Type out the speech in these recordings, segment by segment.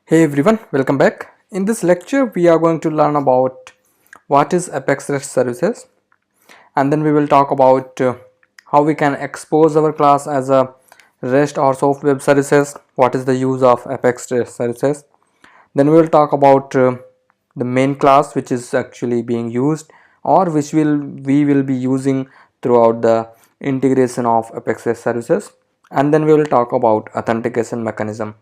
Hey everyone, welcome back. In this lecture, we are going to learn about what is Apex REST services, and then we will talk about how we can expose our class as a REST or SOAP web services, what is the use of Apex REST services. Then we will talk about the main class which is actually being used or which we will be using throughout the integration of Apex REST services, and then we will talk about authentication mechanism,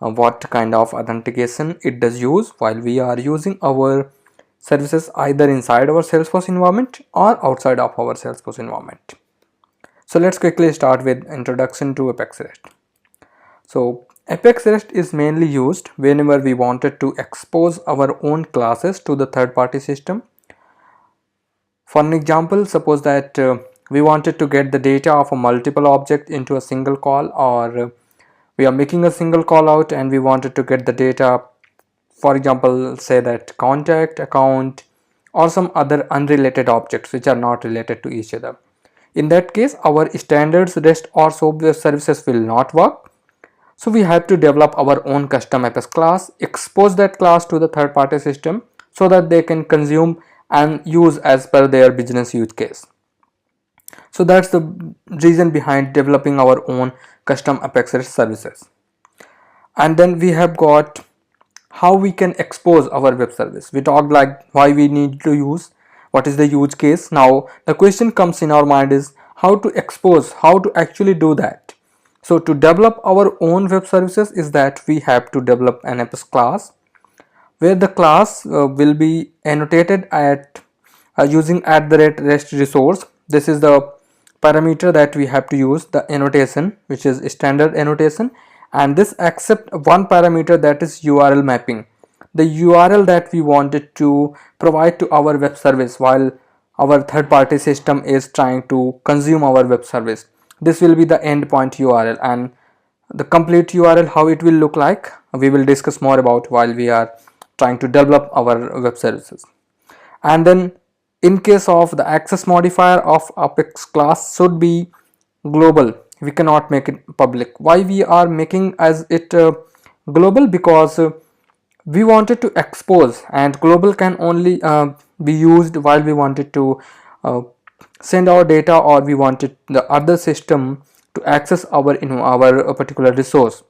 what kind of authentication it does use while we are using our services either inside our Salesforce environment or outside of our Salesforce environment. So let's quickly start with introduction to Apex REST. So Apex REST is mainly used whenever we wanted to expose our own classes to the third-party system. For an example, suppose that we wanted to get the data of a multiple object into a single call, or we are making a single call out and we wanted to get the data, for example, say that contact, account, or some other unrelated objects which are not related to each other. In that case, our standards REST or SOAP web services will not work. So we have to develop our own custom Apex class, expose that class to the third-party system so that they can consume and use as per their business use case. So that's the reason behind developing our own custom Apex REST services. And then we have got how we can expose our web service. We talked like why we need to use, what is the use case. Now the question comes in our mind is how to expose, how to actually do that. So to develop our own web services is that we have to develop an Apex class where the class will be annotated at using @REST resource. This is the parameter that we have to use, the annotation, which is standard annotation, and this accept one parameter, that is URL mapping, the URL that we wanted to provide to our web service while our third-party system is trying to consume our web service. This will be the endpoint URL, and the complete URL, how it will look like, we will discuss more about while we are trying to develop our web services. And then in case of the access modifier of Apex class should be global, we cannot make it public. Why we are making as it global? Because we wanted to expose, and global can only be used while we wanted to send our data, or we wanted the other system to access our particular resource.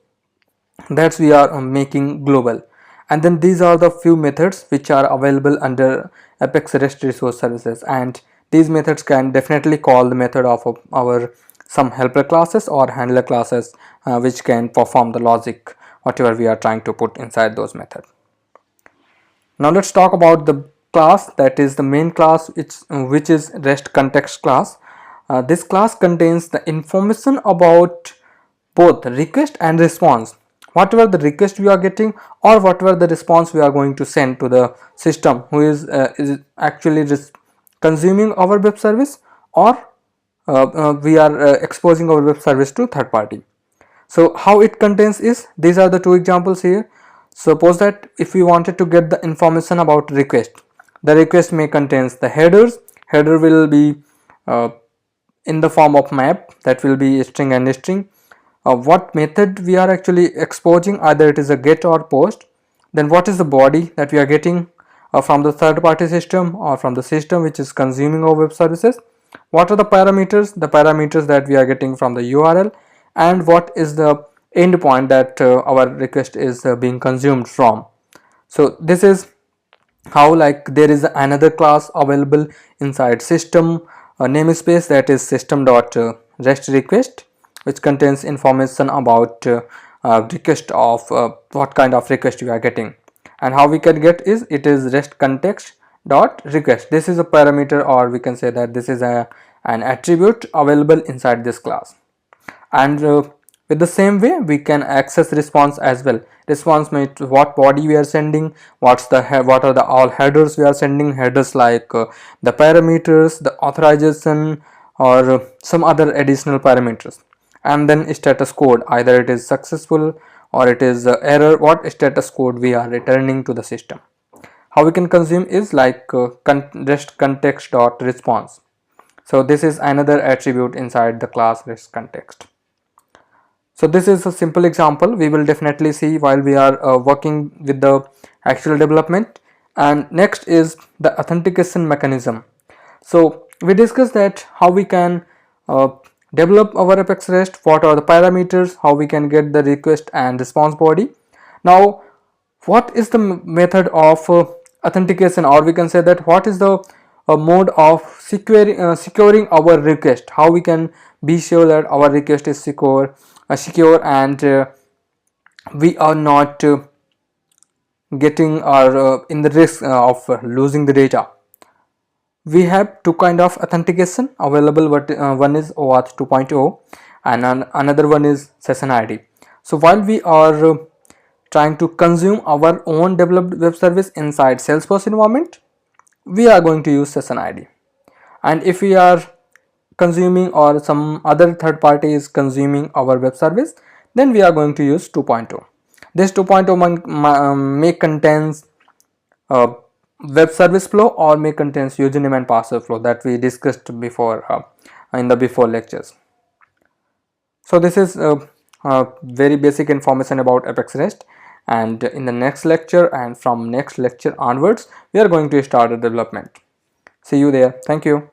That's we are making global. And then these are the few methods which are available under Apex REST resource services, and these methods can definitely call the method of our some helper classes or handler classes which can perform the logic whatever we are trying to put inside those methods. Now let's talk about the class, that is the main class, which is REST context class. This class contains the information about both request and response, whatever the request we are getting or whatever the response we are going to send to the system who is actually consuming our web service, or we are exposing our web service to third party. So how it contains is, these are the two examples here. Suppose that if we wanted to get the information about request, the request may contains the headers. Header will be in the form of map, that will be string and string. What method we are actually exposing, either it is a get or post. Then what is the body that we are getting from the third party system or from the system which is consuming our web services. What are the parameters that we are getting from the URL, and what is the endpoint that our request is being consumed from. So this is how, like, there is another class available inside system namespace, that is system.rest request, which contains information about request of what kind of request we are getting. And how we can get is, it is REST context dot request. This is a parameter, or we can say that this is an attribute available inside this class. And with the same way we can access response as well. Response means what body we are sending, what are the all headers we are sending, headers like the parameters, the authorization, or some other additional parameters. And then status code, either it is successful or it is error, what status code we are returning to the system. How we can consume is like REST context dot response. So this is another attribute inside the class REST context. So this is a simple example we will definitely see while we are working with the actual development. And next is the authentication mechanism. So we discussed that how we can develop our Apex REST, what are the parameters, how we can get the request and response body. Now what is the method of authentication, or we can say that what is the mode of securing our request, how we can be sure that our request is secure and we are not getting or in the risk of losing the data. We have two kind of authentication available, but one is OAuth 2.0 and another one is session ID. So while we are trying to consume our own developed web service inside Salesforce environment, we are going to use session ID. And if we are consuming or some other third party is consuming our web service, then we are going to use 2.0. This 2.0 may contains web service flow or may contains username and password flow that we discussed before in the before lectures. So this is very basic information about Apex REST, and in the next lecture and from next lecture onwards we are going to start the development. See you there. Thank you.